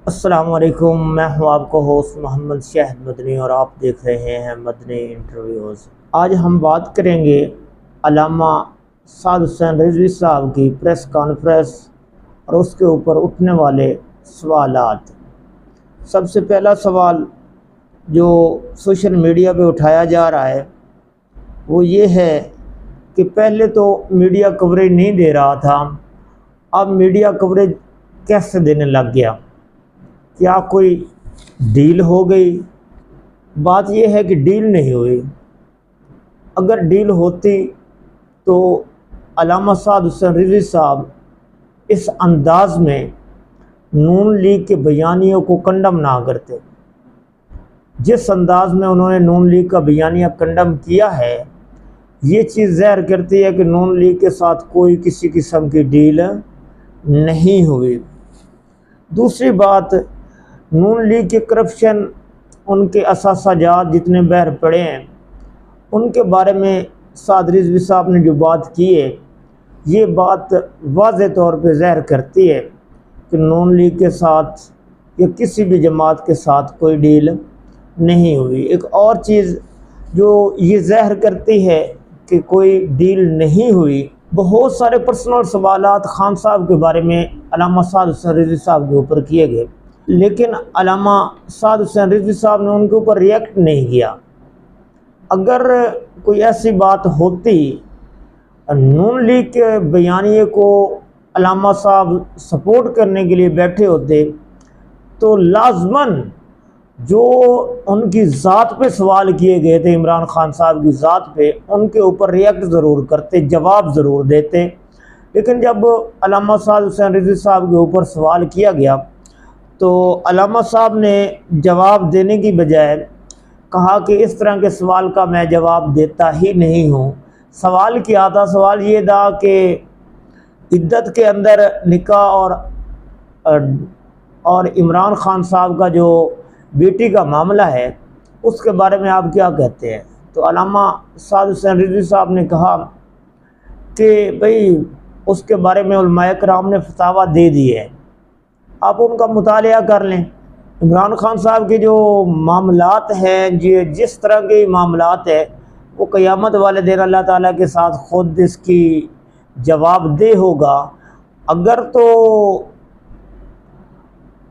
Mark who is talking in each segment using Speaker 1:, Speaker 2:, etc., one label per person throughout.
Speaker 1: अस्सलाम वालेकुम। मैं हूं आपका होस्ट मोहम्मद शाहिद मदनी और आप देख रहे हैं मदनी इंटरव्यूज़। आज हम बात करेंगे अल्लामा साद हुसैन रिजवी साहब की प्रेस कॉन्फ्रेंस और उसके ऊपर उठने वाले सवालात। सबसे पहला सवाल जो सोशल मीडिया पे उठाया जा रहा है वो ये है कि पहले तो मीडिया कवरेज नहीं दे रहा था, अब मीडिया कवरेज कैसे देने लग गया? क्या कोई डील हो गई? बात यह है कि डील नहीं हुई। अगर डील होती तो अल्लामा साद हुसैन रिजवी साहब इस अंदाज में नून लीग के बयानियों को कंडम ना करते। जिस अंदाज में उन्होंने नून लीग का बयानिया कंडम किया है, ये चीज़ ज़ाहिर करती है कि नून लीग के साथ कोई किसी किस्म की डील नहीं हुई। दूसरी बात, नून लीग के करप्शन, उनके असासाजात जितने बहर पड़े हैं, उनके बारे में साद रिजवी साहब ने जो बात की है, ये बात वाज़ेह तौर पे ज़ाहिर करती है कि नून लीग के साथ या किसी भी जमात के साथ कोई डील नहीं हुई। एक और चीज़ जो ये ज़ाहिर करती है कि कोई डील नहीं हुई, बहुत सारे पर्सनल सवालात खान साहब के बारे में अल्लामा साद हुसैन रिजवी साहब के ऊपर किए गए, लेकिन अल्लामा साद हुसैन रिजवी साहब ने उनके ऊपर रिएक्ट नहीं किया। अगर कोई ऐसी बात होती, नून लीग के बयानिए को अल्लामा साहब सपोर्ट करने के लिए बैठे होते तो लाजमन जो उनकी ज़ात पे सवाल किए गए थे, इमरान खान साहब की ज़ात पे, उनके ऊपर रिएक्ट ज़रूर करते, जवाब ज़रूर देते। लेकिन जब अल्लामा साद हुसैन रिजवी साहब के ऊपर सवाल किया गया तो अल्लामा साहब ने जवाब देने की बजाय कहा कि इस तरह के सवाल का मैं जवाब देता ही नहीं हूँ। सवाल किया था, सवाल ये था कि इद्दत के अंदर निकाह और इमरान खान साहब का जो बेटी का मामला है उसके बारे में आप क्या कहते हैं? तो अल्लामा साद हुसैन रिजवी साहब ने कहा कि भाई उसके बारे में उलमाए कराम ने फतावा दे दी है, आप उनका मुतालिया कर लें। इमरान खान साहब के जो मामलात हैं, जिस तरह के मामलात है, वो क़यामत वाले दिन अल्लाह ताला के साथ ख़ुद इसकी जवाबदेह होगा। अगर तो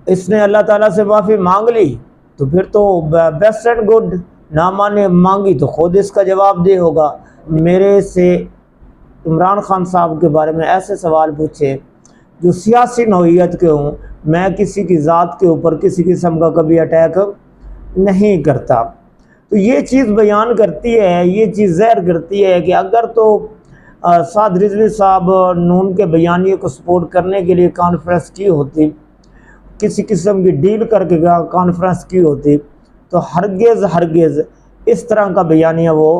Speaker 1: इसने अल्लाह ताला से माफ़ी मांग ली तो फिर तो बेस्ट एंड गुड, ना माने मांगी तो ख़ुद इसका जवाबदेह होगा। मेरे से इमरान खान साहब के बारे में ऐसे सवाल पूछे जो सियासी नौइयत के हों, मैं किसी की ज़ात के ऊपर किसी किस्म का कभी अटैक नहीं करता। तो ये चीज़ बयान करती है, ये चीज़ ज़ाहिर करती है कि अगर तो साद रिजवी साहब नून के बयानिए को सपोर्ट करने के लिए कॉन्फ्रेंस की होती, किसी किस्म की डील करके कॉन्फ्रेंस की होती, तो हरगिज़ इस तरह का बयानिया वो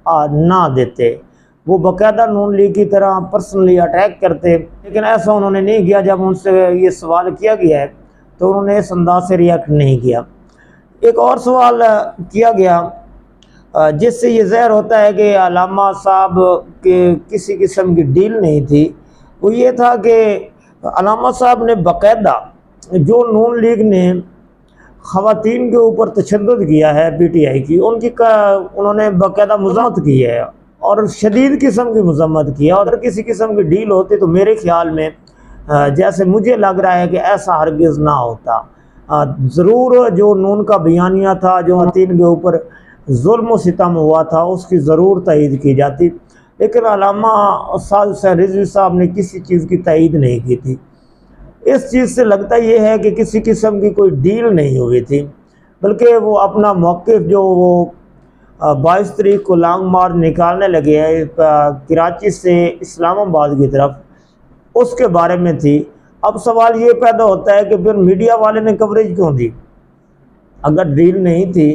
Speaker 1: ना देते। वो बाकायदा नून लीग की तरह पर्सनली अटैक करते, लेकिन ऐसा उन्होंने नहीं किया। जब उनसे ये सवाल किया गया है तो उन्होंने इस अंदाज से रिएक्ट नहीं किया। एक और सवाल किया गया जिससे ये ज़ाहिर होता है कि अल्लामा साहब के किसी किस्म की डील नहीं थी। वो ये था कि अल्लामा साहब ने बाकायदा जो नून लीग ने ख़वातीन के ऊपर तशद्दुद किया है PTI की, उन्होंने बाकायदा मज़म्मत की है और शदीद किस्म की मज़म्मत की है। और किसी किस्म की डील होती तो मेरे ख़्याल में, जैसे मुझे लग रहा है कि ऐसा हरगिज़ ना होता। ज़रूर जो नून का बयानिया था, जो ख़वातीन के ऊपर जुल्म व सितम हुआ था, उसकी ज़रूर तईद की जाती, लेकिन अल्लामा साद हुसैन रिजवी साहब ने किसी चीज़ की तईद नहीं की थी। इस चीज़ से लगता ये है कि किसी किस्म की कोई डील नहीं हुई थी, बल्कि वो अपना मौक़िफ़ जो वो 22 तारीख को लॉन्ग मार्च निकालने लगे हैं कराची से इस्लामाबाद की तरफ, उसके बारे में थी। अब सवाल ये पैदा होता है कि फिर मीडिया वाले ने कवरेज क्यों दी? अगर डील नहीं थी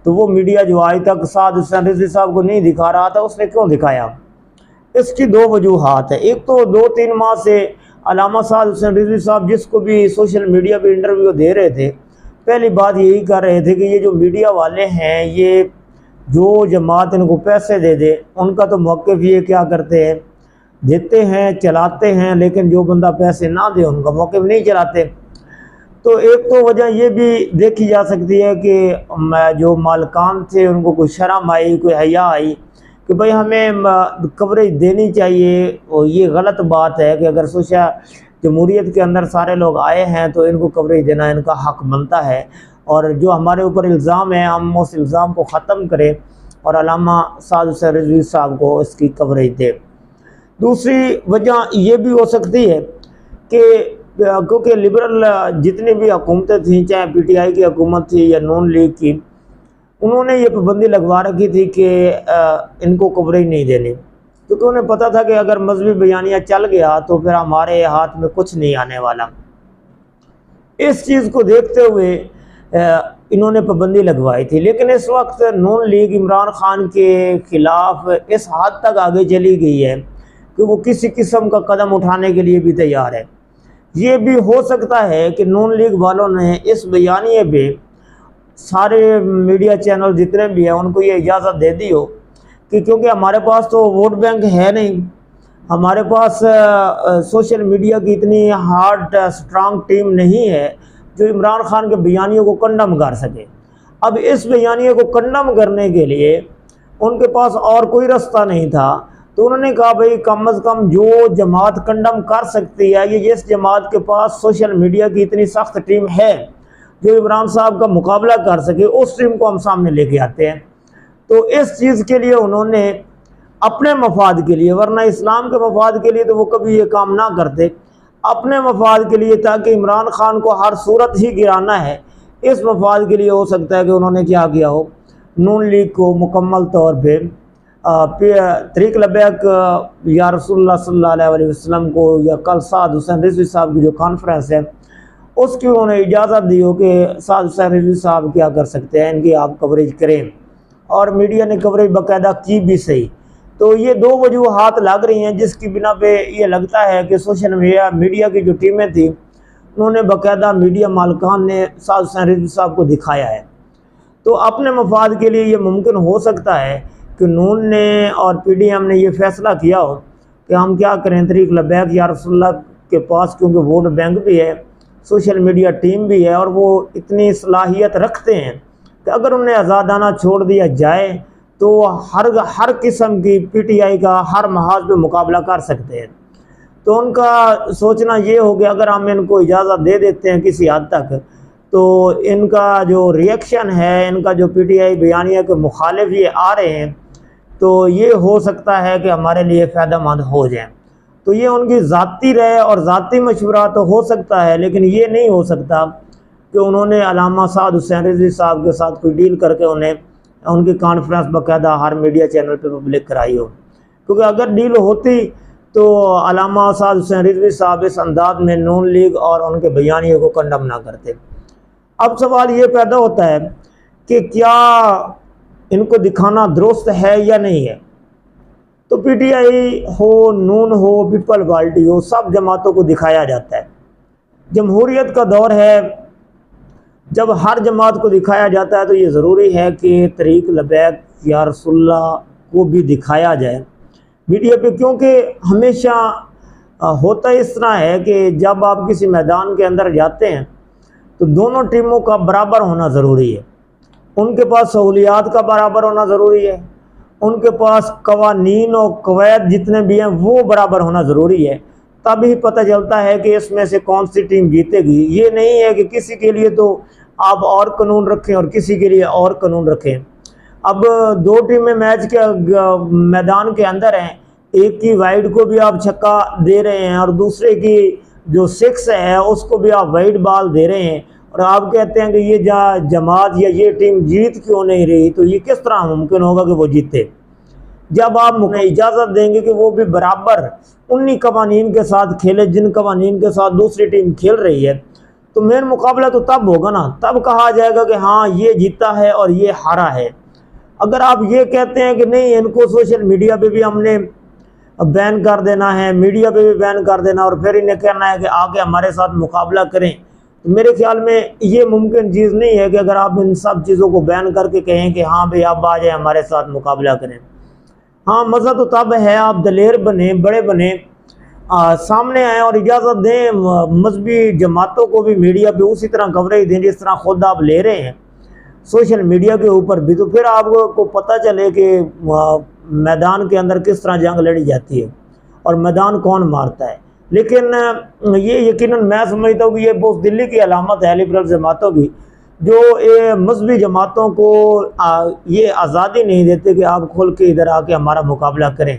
Speaker 1: तो वो मीडिया जो आज तक साद हुसैन रिजवी साहब को नहीं दिखा रहा था, उसने क्यों दिखाया? इसकी दो वजूहात है। एक तो 2-3 माह से अल्लामा साद हुसैन रिजवी साहब जिसको भी सोशल मीडिया पे इंटरव्यू दे रहे थे, पहली बात यही कर रहे थे कि ये जो मीडिया वाले हैं, ये जो जमात इनको पैसे दे दे, उनका तो मौक़िफ़ ये क्या करते हैं, देते हैं, चलाते हैं, लेकिन जो बंदा पैसे ना दे उनका मौक़िफ़ नहीं चलाते। तो एक तो वजह ये भी देखी जा सकती है कि जो मालकान थे उनको कोई शर्म आई, कोई हया आई कि भाई हमें कवरेज देनी चाहिए। और ये गलत बात है कि अगर सोशल जमहूरियत के अंदर सारे लोग आए हैं तो इनको कवरेज देना इनका हक बनता है। और जो हमारे ऊपर इल्ज़ाम है हम उस इल्ज़ाम को ख़त्म करें और अल्लामा साद हुसैन रिजवी साहब को इसकी कवरेज दें। दूसरी वजह ये भी हो सकती है कि क्योंकि लिबरल जितनी भी हुकूमतें थीं, चाहे PTI की हुकूमत थी या नून लीग की, उन्होंने ये पाबंदी लगवा रखी थी कि इनको कवरेज नहीं देनी, क्योंकि उन्हें पता था कि अगर मजहबी बयानिया चल गया तो फिर हमारे हाथ में कुछ नहीं आने वाला। इस चीज़ को देखते हुए इन्होंने पाबंदी लगवाई थी। लेकिन इस वक्त नून लीग इमरान खान के ख़िलाफ़ इस हद तक आगे चली गई है कि वो किसी किस्म का कदम उठाने के लिए भी तैयार है। ये भी हो सकता है कि नून लीग वालों ने इस बयानिए पे सारे मीडिया चैनल जितने भी हैं उनको ये इजाज़त दे दी हो कि क्योंकि हमारे पास तो वोट बैंक है नहीं, हमारे पास सोशल मीडिया की इतनी हार्ड स्ट्रांग टीम नहीं है जो इमरान खान के बयानियों को कंडम कर सके। अब इस बयानिए को कंडम करने के लिए उनके पास और कोई रास्ता नहीं था, तो उन्होंने कहा भाई कम अज़ कम जो जमात कंडम कर सकती है, ये जिस जमात के पास सोशल मीडिया की इतनी सख्त टीम है जो इमरान साहब का मुकाबला कर सके, उस टीम को हम सामने लेके आते हैं। तो इस चीज़ के लिए उन्होंने अपने मफाद के लिए, वरना इस्लाम के मफाद के लिए तो वो कभी ये काम ना करते, अपने मफाद के लिए ताकि इमरान खान को हर सूरत ही गिराना है, इस मफाद के लिए हो सकता है कि उन्होंने क्या किया हो, नून लीग को मुकम्मल तौर पर तरीक़ लबैक या रसूलुल्लाह सल्लल्लाहु अलैहि वसल्लम को या कल साद हुसैन रिजवी साहब की जो कॉन्फ्रेंस है उसकी उन्होंने इजाज़त दी हो कि साद हुसैन रिजवी साहब क्या कर सकते हैं, इनकी आप कवरेज करें। और मीडिया ने कवरेज बाकायदा की भी सही। तो ये दो वजूहात लग रही हैं जिसकी बिना पे ये लगता है कि सोशल मीडिया की जो टीमें थी उन्होंने बाकायदा मीडिया मालकान ने साद हुसैन रिजवी साहब को दिखाया है। तो अपने मफाद के लिए ये मुमकिन हो सकता है कि नून ने और PDM ने ये फ़ैसला किया हो कि हम क्या करें, तरीक़ लबैक या रसूलुल्लाह के पास क्योंकि वोट बैंक भी है, सोशल मीडिया टीम भी है और वो इतनी सलाहियत रखते हैं कि अगर उन्हें आज़ादाना छोड़ दिया जाए तो हर किस्म की PTI का हर महाज पे मुकाबला कर सकते हैं। तो उनका सोचना ये हो गया अगर हम इनको इजाज़त दे देते हैं किसी हद तक, तो इनका जो रिएक्शन है, इनका जो PTI बयानिया के मुखालिफ ये आ रहे हैं, तो ये हो सकता है कि हमारे लिए फ़ायदेमंद हो जाए। तो ये उनकी ज़ाती राय और ज़ाती मशवरा तो हो सकता है, लेकिन ये नहीं हो सकता कि उन्होंने अल्लामा साद हुसैन रिजवी साहब के साथ कोई डील करके उन्हें उनकी कॉन्फ्रेंस बाकायदा हर मीडिया चैनल पे पब्लिक कराई हो। क्योंकि अगर डील होती तो अल्लामा साद हुसैन रिजवी साहब इस अंदाज में नून लीग और उनके बयानिए को कंडम ना करते। अब सवाल ये पैदा होता है कि क्या इनको दिखाना दुरुस्त है या नहीं है। तो PTI हो, नून हो, पीपल पार्टी हो, सब जमातों को दिखाया जाता है। जमहूरियत का दौर है, जब हर जमात को दिखाया जाता है तो ये ज़रूरी है कि तरीक़ लबैक या रसूलुल्लाह को भी दिखाया जाए मीडिया पे, क्योंकि हमेशा होता इस तरह है कि जब आप किसी मैदान के अंदर जाते हैं तो दोनों टीमों का बराबर होना ज़रूरी है। उनके पास सहूलियात का बराबर होना ज़रूरी है, उनके पास कवानीन और कवायद जितने भी हैं वो बराबर होना ज़रूरी है। तभी पता चलता है कि इसमें से कौन सी टीम जीतेगी। ये नहीं है कि किसी के लिए तो आप और कानून रखें और किसी के लिए और कानून रखें। अब दो टीमें मैच के मैदान के अंदर हैं, एक की वाइड को भी आप छक्का दे रहे हैं और दूसरे की जो सिक्स है उसको भी आप वाइड बॉल दे रहे हैं, और आप कहते हैं कि ये जमात या ये टीम जीत क्यों नहीं रही। तो ये किस तरह मुमकिन होगा कि वो जीते जब आप उन्हें इजाज़त देंगे कि वो भी बराबर उन्हीं कवानीन के साथ खेले जिन कवानीन के साथ दूसरी टीम खेल रही है। तो मेन मुकाबला तो तब होगा ना, तब कहा जाएगा कि हाँ ये जीता है और ये हारा है। अगर आप ये कहते हैं कि नहीं इनको सोशल मीडिया पे भी हमने बैन कर देना है, मीडिया पे भी बैन कर देना और फिर इन्हें कहना है कि आके हमारे साथ मुकाबला करें, तो मेरे ख्याल में ये मुमकिन चीज़ नहीं है कि अगर आप इन सब चीज़ों को बैन करके कहें कि हाँ भाई आप आ जाए हमारे साथ मुकाबला करें। हाँ मज़ा तो तब है आप दलेर बने, बड़े बने, सामने आए और इजाज़त दें, मजहबी जमातों को भी मीडिया पे उसी तरह कवरेज दें जिस तरह खुद आप ले रहे हैं सोशल मीडिया के ऊपर भी, तो फिर आपको पता चले कि मैदान के अंदर किस तरह जंग लड़ी जाती है और मैदान कौन मारता है। लेकिन ये यकीनन मैं समझता हूँ कि ये बहुत दिल्ली की अलामत है लिबरल जमातों की, जो ये मजहबी जमातों को ये आज़ादी नहीं देते कि आप खुल के इधर आके हमारा मुकाबला करें।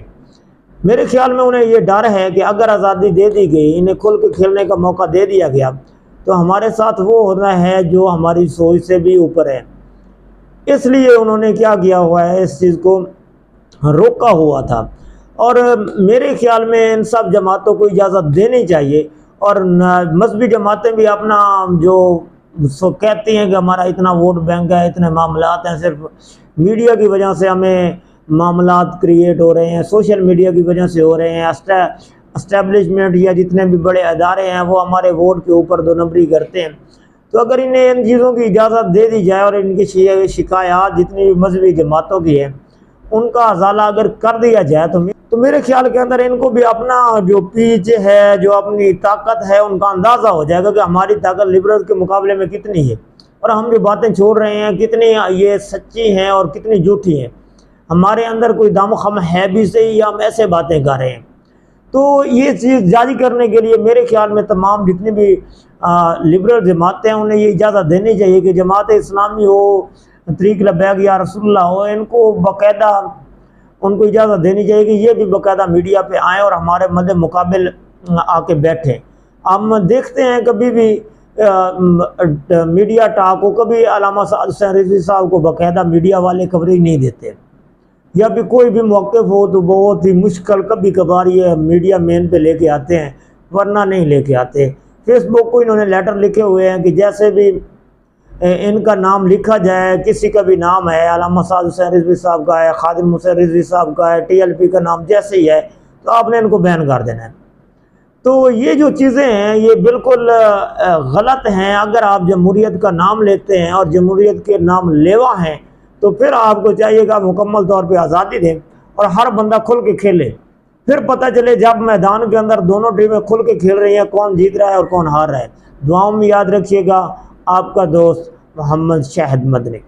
Speaker 1: मेरे ख्याल में उन्हें ये डर है कि अगर आज़ादी दे दी गई, इन्हें खुल के खेलने का मौका दे दिया गया, तो हमारे साथ वो होना है जो हमारी सोच से भी ऊपर है। इसलिए उन्होंने क्या किया हुआ है, इस चीज़ को रोका हुआ था। और मेरे ख्याल में इन सब जमातों को इजाज़त देनी चाहिए। और मजहबी जमातें भी अपना जो कहती हैं कि हमारा इतना वोट बैंक है, इतने मामलात हैं, सिर्फ मीडिया की वजह से हमें मामलात क्रिएट हो रहे हैं, सोशल मीडिया की वजह से हो रहे हैं, एस्टेब्लिशमेंट या जितने भी बड़े अदारे हैं वो हमारे वोट के ऊपर दो नंबरी करते हैं। तो अगर इन्हें इन चीज़ों की इजाज़त दे दी जाए और इनकी शिकायत जितनी भी मजहबी जमातों की है उनका अजाला अगर कर दिया जाए तो मेरे ख्याल के अंदर इनको भी अपना जो पीच है, जो अपनी ताकत है, उनका अंदाज़ा हो जाएगा कि हमारी ताकत लिबरल के मुकाबले में कितनी है और हम जो बातें छोड़ रहे हैं कितनी ये सच्ची हैं और कितनी झूठी हैं। हमारे अंदर कोई दमखम है भी सही या हम ऐसे बातें कर रहे हैं। तो ये चीज़ जारी करने के लिए मेरे ख्याल में तमाम जितनी भी लिबरल जमातें हैं उन्हें ये इजाज़त देनी चाहिए कि जमात इस्लामी हो, तरीक़ लब्बैक या रसूलुल्लाह हो, इनको बाकायदा उनको इजाज़त देनी चाहिए कि ये भी बाकायदा मीडिया पे आएँ और हमारे मद्दे मुकाबिल आके बैठें। हम देखते हैं कभी भी मीडिया टॉक को, कभी अल्लामा साद हुसैन रिजवी साहब को बाकायदा मीडिया वाले कवरेज नहीं देते, या भी कोई भी मौक़िफ़ हो तो बहुत ही मुश्किल कभी कभार ये मीडिया मेन पे लेके आते हैं, वरना नहीं लेके आते। फेसबुक को इन्होंने लेटर लिखे हुए हैं कि जैसे भी इनका नाम लिखा जाए, किसी का भी नाम है, अल्लामा साद हुसैन रिजवी साहब का है, खादिम हुसैन रिजवी साहब का है, TLP का नाम जैसे ही है तो आपने इनको बैन कर देना है। तो ये जो चीज़ें हैं ये बिल्कुल गलत हैं। अगर आप जमहूरियत का नाम लेते हैं और जमहूरियत के नाम लेवा हैं तो फिर आपको चाहिए कि आप मुकम्मल तौर पे आज़ादी दें और हर बंदा खुल के खेले। फिर पता चले जब मैदान के अंदर दोनों टीमें खुल के खेल रही हैं कौन जीत रहा है और कौन हार रहा है। दुआओं में याद रखिएगा। आपका दोस्त मोहम्मद शाहिद मदनी।